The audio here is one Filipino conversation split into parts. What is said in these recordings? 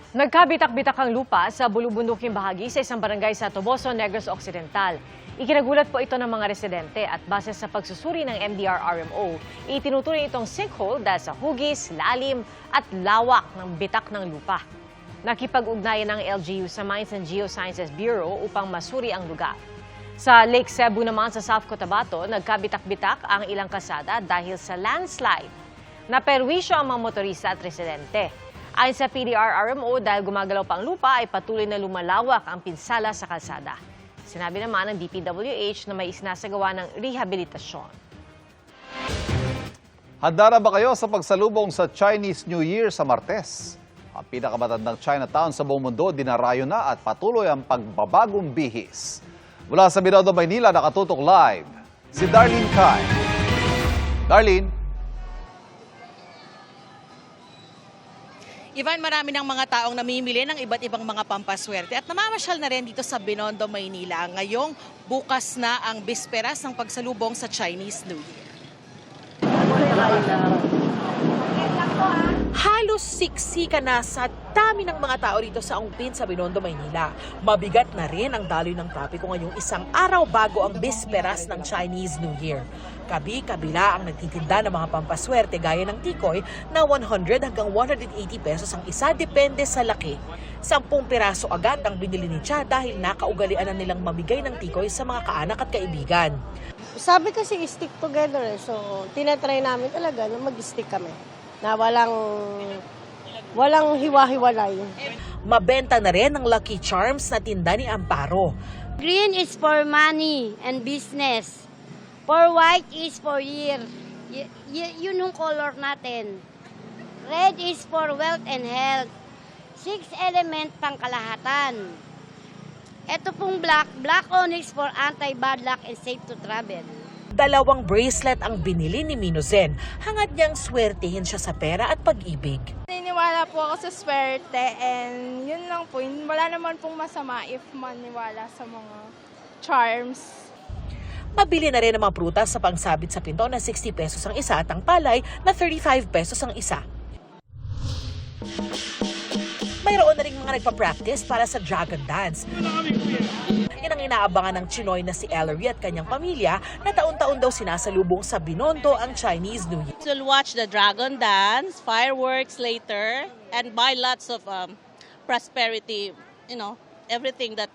Nagkabitak-bitak ang lupa sa bulubunduking bahagi sa isang barangay sa Toboso, Negros Occidental. Ikinagulat po ito ng mga residente at base sa pagsusuri ng MDR-RMO, itinuturing itong sinkhole dahil sa hugis, lalim at lawak ng bitak ng lupa. Nakipag-ugnayan ng LGU sa Mines and Geosciences Bureau upang masuri ang lugar. Sa Lake Cebu naman sa South Cotabato, nagkabitak-bitak ang ilang kalsada dahil sa landslide. Naperwisyo ang mga motorista at residente. Ayon sa PDR-RMO, dahil gumagalaw pa ang lupa ay patuloy na lumalawak ang pinsala sa kalsada. Sinabi naman ng DPWH na may isinasagawa ng rehabilitasyon. Handa na ba kayo sa pagsalubong sa Chinese New Year sa Martes? Ang pinakamatandang Chinatown sa buong mundo dinarayo na at patuloy ang pagbabagong bihis. Mula sa Binondo, Maynila, nakatutok live si Darlene Kai. Darlene. Ivan, marami ng mga taong namimili ng iba't ibang mga pampaswerte at namamasyal na rin dito sa Binondo, Maynila. Ngayong bukas na ang bisperas ng pagsalubong sa Chinese New Year. Halos siksika na sa dami ng mga tao dito sa Ongpin sa Binondo, Maynila. Mabigat na rin ang daloy ng trapiko ngayong isang araw bago ang bisperas ng Chinese New Year. Kabi-kabila ang nagtitinda ng mga pampaswerte gaya ng tikoy na 100 hanggang 180 pesos ang isa depende sa laki. 10 piraso agad ang binili ni Cha dahil nakaugalian na nilang mamigay ng tikoy sa mga kaanak at kaibigan. Sabi kasi stick together so tinatry namin talaga na mag-stick kami. Na walang hiwa-hiwalay. Mabenta na rin ang Lucky Charms na tinda ni Amparo. Green is for money and business. For white is for year. Yun yung color natin. Red is for wealth and health. 6 element pang kalahatan. Ito pong black onyx for anti-bad luck and safe to travel. 2 bracelet ang binili ni Minozen. Hangad niyang swertihin siya sa pera at pag-ibig. Naniniwala po ako sa swerte and yun lang po. Wala naman pong masama if maniwala sa mga charms. Mabili na rin ang mga prutas sa pangsabit sa pinto na 60 pesos ang isa at ang palay na 35 pesos ang isa. Mayroon na rin mga nagpa-practice para sa Dragon Dance. Yan ang inaabangan ng Chinoy na si Ellery at kanyang pamilya na taon-taon daw sinasalubong sa Binondo ang Chinese New Year. We'll watch the Dragon Dance, fireworks later, and buy lots of prosperity, everything that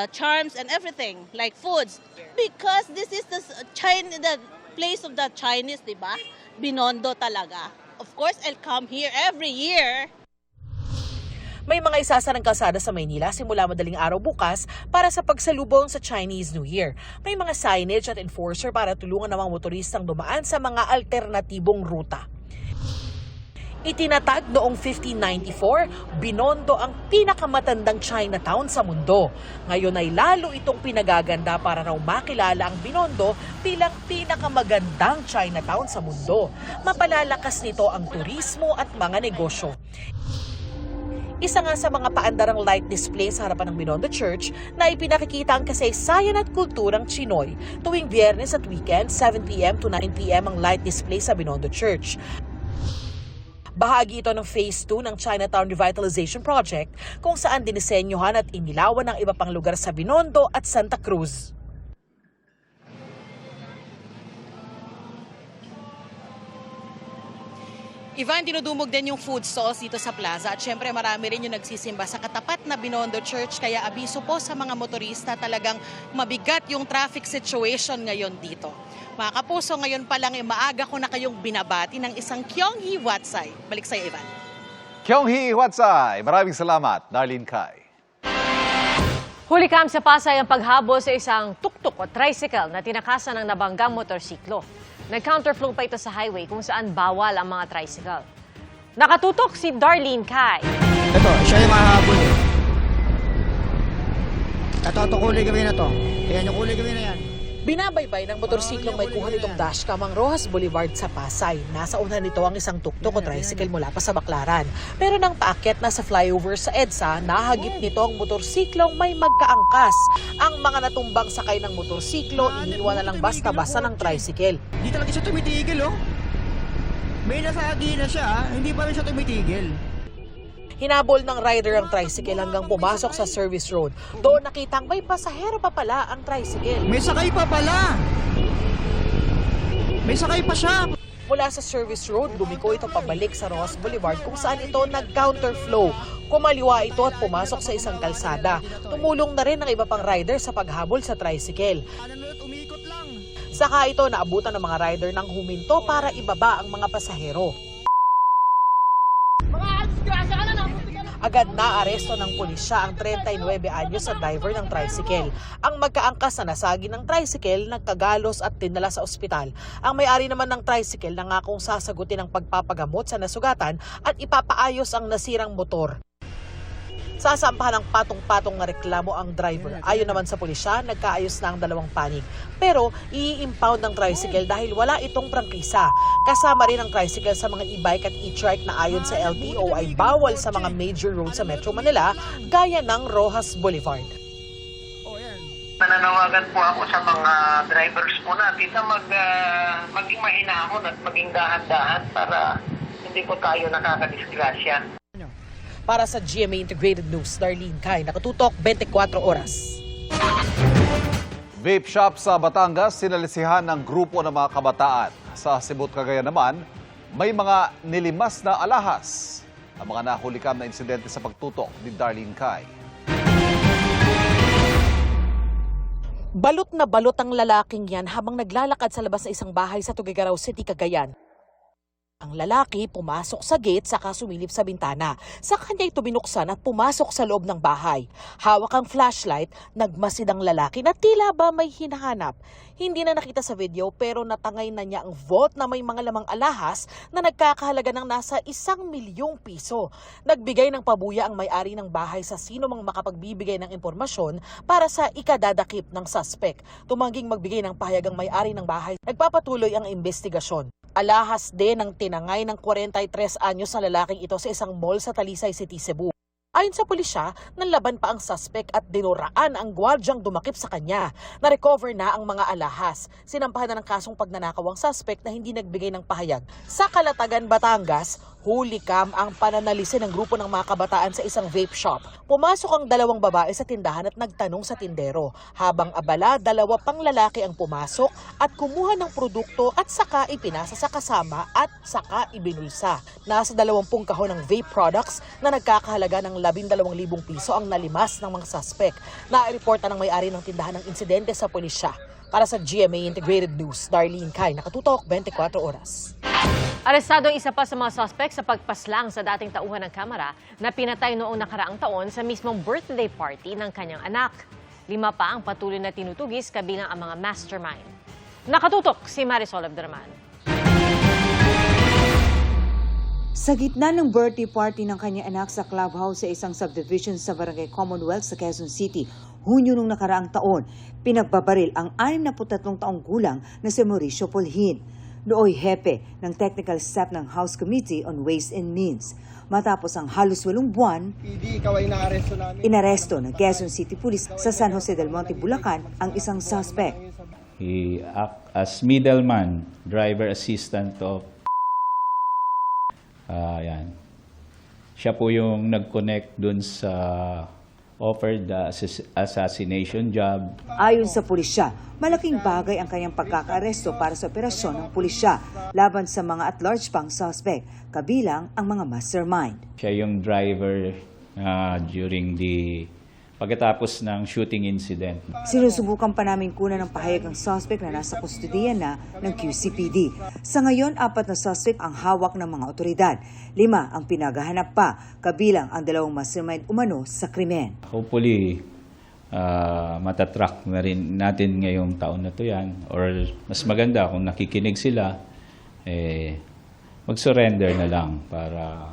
charms and everything, like foods. Because this is the place of the Chinese, di ba? Binondo talaga. Of course, I'll come here every year. May mga isasa ng kalsada sa Maynila simula madaling araw bukas para sa pagsalubong sa Chinese New Year. May mga signage at enforcer para tulungan ng mga motoristang dumaan sa mga alternatibong ruta. Itinatag noong 1594, Binondo ang pinakamatandang Chinatown sa mundo. Ngayon ay lalo itong pinagaganda para raw makilala ang Binondo bilang pinakamagandang Chinatown sa mundo. Mapalalakas nito ang turismo at mga negosyo. Isa nga sa mga paandarang light display sa harapan ng Binondo Church na ipinakikita ang kasaysayan at kulturang Chinoy. Tuwing Biyernes at weekend, 7 p.m. to 9 p.m. ang light display sa Binondo Church. Bahagi ito ng Phase 2 ng Chinatown Revitalization Project kung saan dinisenyohan at inilawan ng iba pang lugar sa Binondo at Santa Cruz. Ivan, dinudumog din yung food stalls dito sa plaza at syempre marami rin yung nagsisimba sa katapat na Binondo Church kaya abiso po sa mga motorista talagang mabigat yung traffic situation ngayon dito. Mga kapuso, ngayon pa lang maaga ko na kayong binabati ng isang Kyonghi Watsay. Balik sa'yo, Ivan. Kyonghi Watsay. Maraming salamat, Darlene Kai. Hulikam sa Pasay ang paghabol sa isang tuktok o tricycle na tinakasan ng nabanggang motorsiklo. Nag-counterflow pa ito sa highway kung saan bawal ang mga tricycle. Nakatutok si Darlene Kai. Ito, siya yung mahabol eh. Ito kulay gawin na to. Ayan yung kulay gawin na yan. Binabaybay ng motorsiklong may kuha nitong dashcam ang Rojas Boulevard sa Pasay. Nasa una nito ang isang tuktok o tricycle mula pa sa Baclaran. Pero nang paakyat na sa flyover sa EDSA, nahagip nito ang motorsiklong may magkaangkas. Ang mga natumbang sakay ng motorsiklo, iniwan na lang basta-basta ng tricycle. Hindi talaga siya tumitigil, oh. May nasagi na siya, hindi pa rin siya tumitigil. Hinabol ng rider ang tricycle hanggang pumasok sa service road. Doon nakitang may pasahero pa pala ang tricycle. May sakay pa pala! May sakay pa siya! Mula sa service road, lumiko ito pabalik sa Rojas Boulevard kung saan ito nag-counterflow. Kumaliwa ito at pumasok sa isang kalsada. Tumulong na rin ang iba pang rider sa paghabol sa tricycle. Umikot lang. Saka ito naabutan ng mga rider ng huminto para ibaba ang mga pasahero. Agad na aresto ng pulisya ang 39 anyos sa driver ng tricycle. Ang magkaangkas na nasagi ng tricycle nagkagalos at dinala sa ospital. Ang may-ari naman ng tricycle nangakong sasagutin ang pagpapagamot sa nasugatan at ipapaayos ang nasirang motor. Sasampahan ng patong-patong na reklamo ang driver. Ayon naman sa pulisya, nagkaayos na ang dalawang panig. Pero i-impound ng tricycle dahil wala itong prangkisa. Kasama rin ang tricycle sa mga e-bike at e-trike na ayon sa LTO ay bawal sa mga major roads sa Metro Manila gaya ng Rojas Boulevard. Nananawagan po ako sa mga drivers po natin na maging mahinahon at maging dahan-dahan para hindi po tayo nakakadisgrasya. Para sa GMA Integrated News, Darlene Kai, nakatutok 24 oras. Vape shop sa Batangas, sinalisihan ng grupo ng mga kabataan. Sa Cebu, Cagayan naman, may mga nilimas na alahas. Ang mga nahulikam na insidente sa pagtutok ni Darlene Kai. Balot na balot ang lalaking yan habang naglalakad sa labas ng isang bahay sa Tuguegarao City, Cagayan. Ang lalaki pumasok sa gate saka sumilip sa bintana. Sa kanya ito binuksan at pumasok sa loob ng bahay. Hawak ang flashlight, nagmasid ang lalaki na tila ba may hinahanap. Hindi na nakita sa video pero natangay na niya ang vault na may mga lamang alahas na nagkakahalaga ng nasa 1,000,000 piso. Nagbigay ng pabuya ang may-ari ng bahay sa sino mang makapagbibigay ng impormasyon para sa ikadadakip ng suspect. Tumangging magbigay ng pahayag ang may-ari ng bahay. Nagpapatuloy ang investigasyon. Alahas din ang tinangay ng 43 anyos na lalaking ito sa isang mall sa Talisay City, Cebu. Ayon sa pulisya, nanlaban pa ang suspect at dinuraan ang gwardyang dumakip sa kanya. Na-recover na ang mga alahas. Sinampahan na ng kasong pagnanakaw ang suspect na hindi nagbigay ng pahayag. Sa Calatagan, Batangas, hulikam ang pananalisin ng grupo ng mga kabataan sa isang vape shop. Pumasok ang dalawang babae sa tindahan at nagtanong sa tindero. Habang abala, dalawa pang lalaki ang pumasok at kumuha ng produkto at saka ipinasa sa kasama at saka ibinulsa. Nasa 20 kahon ng vape products na nagkakahalaga ng 12,000 piso ang nalimas ng mga suspect. Naireporta ng may-ari ng tindahan ng insidente sa pulisya. Para sa GMA Integrated News, Darlene Kai, nakatutok 24 oras. Arestado ang isa pa sa mga suspect sa pagpaslang sa dating tauhan ng Kamara na pinatay noong nakaraang taon sa mismong birthday party ng kanyang anak. 5 pa ang patuloy na tinutugis kabilang ang mga mastermind. Nakatutok si Marisol Abdurman. Sa gitna ng birthday party ng kanyang anak sa clubhouse sa isang subdivision sa Barangay Commonwealth sa Quezon City, Hunyo nung nakaraang taon, pinagbabaril ang 63 taong gulang na si Mauricio Polhin. Nooy hepe ng technical staff ng House Committee on Ways and Means. Matapos ang halos 8 buwan, inaresto ng Quezon City Police sa San Jose del Monte, Bulacan ang isang suspect. He act as middleman, driver assistant of yan. Siya po yung nag-connect dun sa offered assassination job. Ayon sa pulisya, malaking bagay ang kanyang pagkakaaresto para sa operasyon ng pulisya laban sa mga at-large pang suspect, kabilang ang mga mastermind. Siya yung driver during the pagkatapos ng shooting incident. Sinusubukan pa namin kunan ng pahayag ng suspect na nasa kustodiya na ng QCPD. Sa ngayon, 4 na suspect ang hawak ng mga otoridad. 5 ang pinaghahanap pa, kabilang ang 2 mastermind umano sa krimen. Hopefully, matatrack na rin natin ngayong taon na to yan. Or mas maganda kung nakikinig sila, mag-surrender na lang para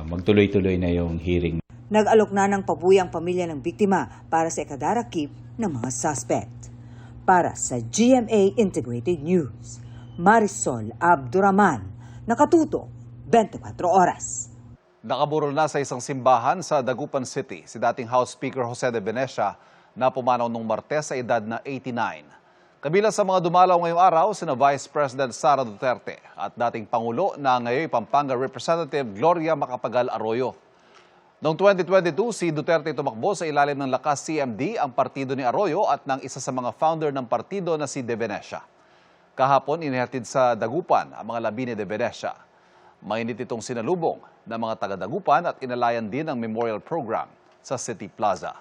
magtuloy-tuloy na yung hearing. Nag-alok na ng pabuya ang pamilya ng biktima para sa ikadarakip ng mga suspect. Para sa GMA Integrated News, Marisol Abdurman, nakatuto 24 oras. Nakaburol na sa isang simbahan sa Dagupan City si dating House Speaker Jose de Venecia na pumanaw nung Martes sa edad na 89. Kabilang sa mga dumalaw ngayong araw, sina Vice President Sara Duterte at dating Pangulo na ngayon Pampanga Representative Gloria Macapagal Arroyo. Noong 2022, si Duterte tumakbo sa ilalim ng Lakas CMD, ang partido ni Arroyo at ng isa sa mga founder ng partido na si De Venecia. Kahapon, inihatid sa Dagupan ang mga labi ni De Venecia. Mainit itong sinalubong ng mga taga-Dagupan at inalayan din ang memorial program sa City Plaza.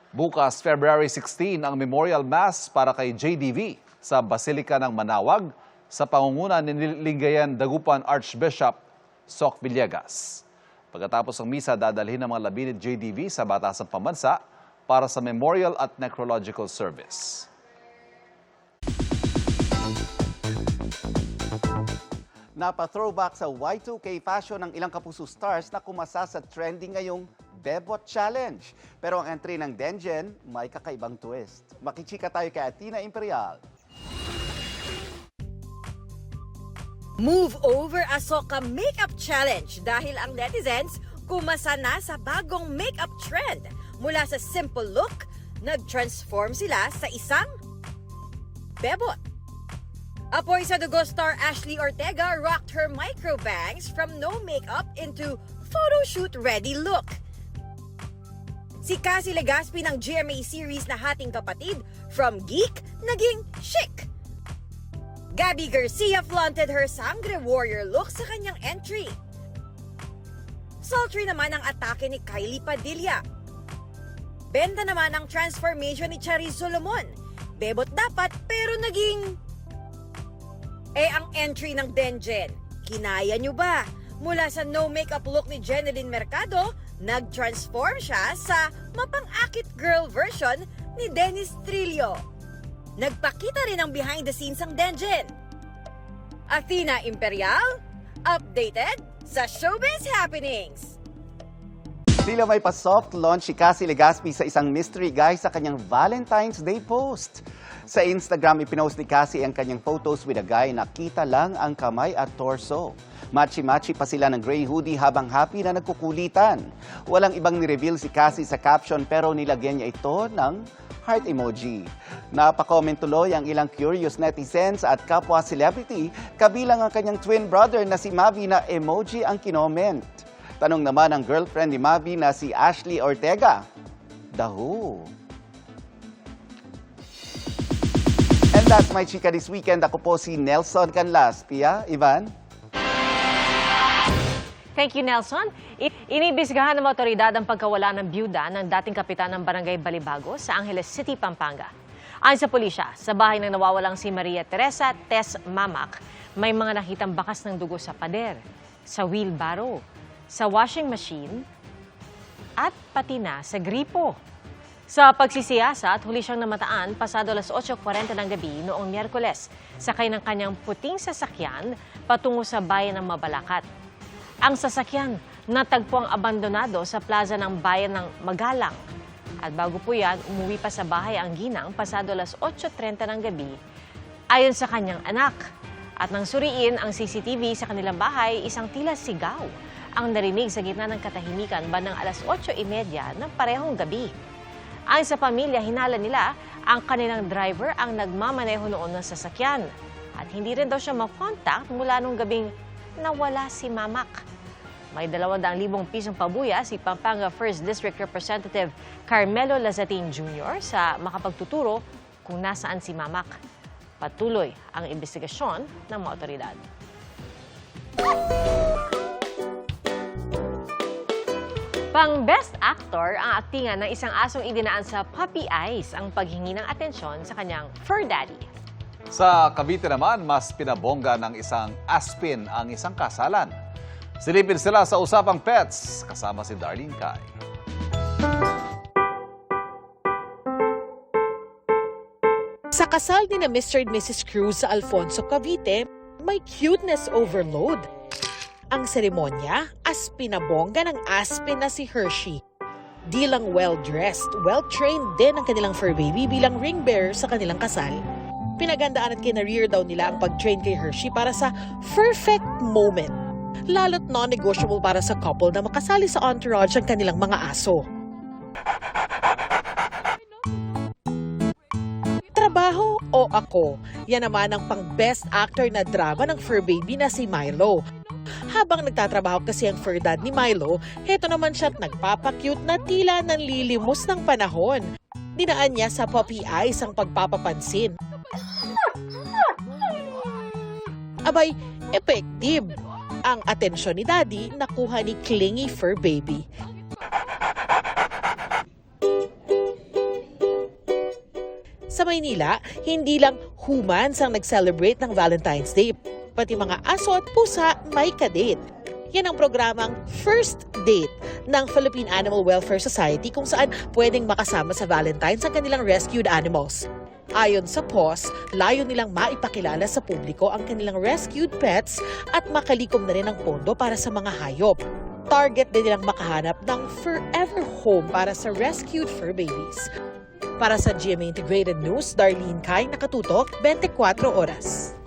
Bukas, February 16, ang Memorial Mass para kay JDV sa Basilica ng Manawag sa pangunguna ni Lingayen Dagupan Archbishop Soc Villegas. Pagkatapos ng misa, dadalhin ang mga labi ni JDV sa Batasang Pambansa para sa memorial at necrological service. Napa-throwback sa Y2K fashion ng ilang kapuso stars na kumasa sa trending ngayong Bebot Challenge. Pero ang entry ng Denjen may kakaibang twist. Makichika tayo kay Athena Imperial. Move over Asoka Makeup Challenge dahil ang netizens kumasa na sa bagong makeup trend. Mula sa simple look, nag-transform sila sa isang bebot. Apoy sa Dugo star Ashley Ortega rocked her micro bangs from no makeup into photoshoot ready look. Si Cassie Legaspi ng GMA series na Hating Kapatid, from geek, naging chic. Gabby Garcia flaunted her Sangre Warrior look sa kanyang entry. Sultry naman ang atake ni Kylie Padilla. Benda naman ang transformation ni Charis Solomon. Bebot dapat pero naging... ang entry ng Denjen. Kinaya nyo ba? Mula sa no makeup look ni Jeneline Mercado, nag-transform siya sa mapang-akit girl version ni Dennis Trillo. Nagpakita rin ang behind the scenes ang Denjen. Athena Imperial, updated sa Showbiz Happenings. Tila may pa-soft launch si Cassie Legaspi sa isang mystery guy sa kanyang Valentine's Day post. Sa Instagram, ipinost ni Cassie ang kanyang photos with a guy na kita lang ang kamay at torso. Matchy-matchy pa sila ng gray hoodie habang happy na nagkukulitan. Walang ibang ni-reveal si Cassie sa caption pero nilagyan niya ito ng heart emoji. Napakomment tuloy ang ilang curious netizens at kapwa celebrity, kabilang ang kanyang twin brother na si Mavi na emoji ang kinoment. Tanong naman ang girlfriend ni Mavi na si Ashley Ortega, the who? And that's my chika this weekend. Ako po si Nelson Canlas. Pia, Ivan? Thank you, Nelson. Inibisgahan ng otoridad ang pagkawala ng byuda ng dating kapitan ng Barangay Balibago sa Angeles City, Pampanga. Ayon sa pulisya, sa bahay ng nawawalang si Maria Teresa Tess Mamak, may mga nakitang bakas ng dugo sa pader, sa wheelbarrow, sa washing machine, at pati na sa gripo. Sa pagsisiyasat, huli siyang namataan pasado alas 8:40 ng gabi noong Miyerkules, sakay ng kanyang puting sasakyan patungo sa bayan ng Mabalacat. Ang sasakyan natagpo ang abandonado sa plaza ng bayan ng Magalang. At bago po yan, umuwi pa sa bahay ang ginang pasado alas 8:30 ng gabi ayon sa kanyang anak. At nang suriin ang CCTV sa kanilang bahay, isang tila sigaw ang narinig sa gitna ng katahimikan bandang alas 8:30 ng parehong gabi. Ayon sa pamilya, hinala nila ang kanilang driver ang nagmamaneho noon ng sasakyan. At hindi rin daw siya makontak mula nung gabing nawala si Mamak. May 200,000 pisong pabuya si Pampanga 1st District Representative Carmelo Lazatin Jr. sa makapagtuturo kung nasaan si Mamak. Patuloy ang investigasyon ng mga otoridad. Pang Best Actor ang aktingan ng isang asong idinaan sa Puppy Eyes ang paghingi ng atensyon sa kanyang fur daddy. Sa Cavite naman, mas pinabongga ng isang aspin ang isang kasalan. Silipin sila sa Usapang Pets, kasama si Darlene Kai. Sa kasal ni na Mr. and Mrs. Cruz sa Alfonso, Cavite, may cuteness overload. Ang seremonya, aspinabongga ng aspin na si Hershey. Di lang well-dressed, well-trained din ang kanilang fur baby bilang ring bearer sa kanilang kasal. Pinagandaan at kinareer daw nila ang pag-train kay Hershey para sa perfect moment. Lalo't non-negotiable para sa couple na makasali sa entourage ang kanilang mga aso. Trabaho o Ako. Yan naman ang pang-best actor na drama ng fur baby na si Milo. Habang nagtatrabaho kasi ang fur dad ni Milo, heto naman siya't nagpapakyut na tila nanlilimos ng panahon. Dinaan niya sa puppy eyes ang pagpapapansin. Abay, effective. Ang atensyon ni Daddy nakuha ni clingy fur baby. Sa Maynila, hindi lang humans ang nag-celebrate ng Valentine's Day. Pati mga aso at pusa may kadate. Yan ang programang First Date ng Philippine Animal Welfare Society kung saan pwedeng makasama sa Valentine's ang kanilang rescued animals. Ayon sa PAWS, layo nilang maipakilala sa publiko ang kanilang rescued pets at makalikom na rin ang pondo para sa mga hayop. Target din nilang makahanap ng forever home para sa rescued fur babies. Para sa GMA Integrated News, Darlene Kai, Nakatutok, 24 Oras.